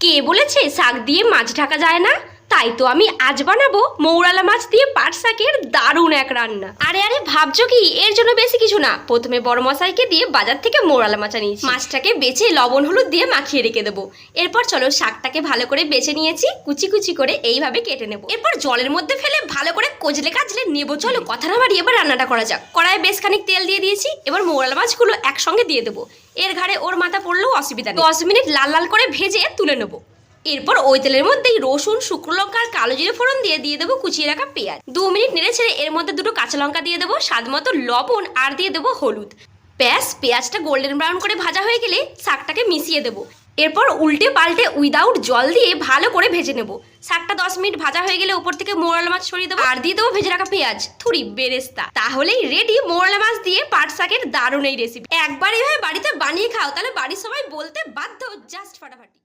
কে বলেছে শাক দিয়ে মাছ ঢাকা যায় না? তাই তো আমি আজ বানাবো মৌরালা মাছ দিয়ে পাট শাকের দারুণ এক রান্না। আরে আরে ভাবছো কি, এর জন্য বেশি কিছু না। প্রথমে বড় মশাইকে দিয়ে বাজার থেকে মৌরালা মাছ নিয়েছি। মাছটাকে বেছে লবণ হলুদ দিয়ে মাখিয়ে রেখে দেবো। এরপর চলো শাকটাকে ভালো করে বেছে নিয়েছি, কুচি কুচি করে এইভাবে কেটে নেবো। এরপর জলের মধ্যে ফেলে ভালো করে কচলে কাচলে নেবো। চলো কথা না বাড়িয়ে এবার রান্নাটা করা যাক। কড়াইয়ে বেশ খানিক তেল দিয়ে দিয়েছি। এবার মৌরালা মাছগুলো একসঙ্গে দিয়ে দেবো। এর ঘাড়ে ওর মাথা পড়লেও অসুবিধা নেই। 10 মিনিট লাল লাল করে ভেজে তুলে নেবো। এরপর ওই তেলের মধ্যেই রসুন, শুকনো লঙ্কা আর কালো জিরে ফোড়ন দিয়ে দেবো কুচিয়ে রাখা পেঁয়াজ। 2 মিনিট নেড়ে ছেড়ে এর মধ্যে দুটো কাঁচা লঙ্কা দিয়ে দেবো, স্বাদ মতো লবণ আর দিয়ে দেবো হলুদ। ব্যাস, পেঁয়াজটা গোল্ডেন ব্রাউন করে ভাজা হয়ে গেলে শাকটাকে মিশিয়ে দেবো। এরপর উল্টে পাল্টে উইদাউট জল দিয়ে ভালো করে ভেজে নেবো। শাকটা 10 মিনিট ভাজা হয়ে গেলে উপর থেকে মৌরালা মাছ ছড়িয়ে দেবো আর দিয়ে দেবো ভেজে রাখা পেঁয়াজ, থুড়ি বেরেস্তা। তাহলেই রেডি মৌরালা মাছ দিয়ে পাট শাকের দারুণ এই রেসিপি। একবার এইভাবে বাড়িতে বানিয়ে খাও, তাহলে বাড়ির সবাই বলতে বাধ্য, জাস্ট ফাটাফাটি।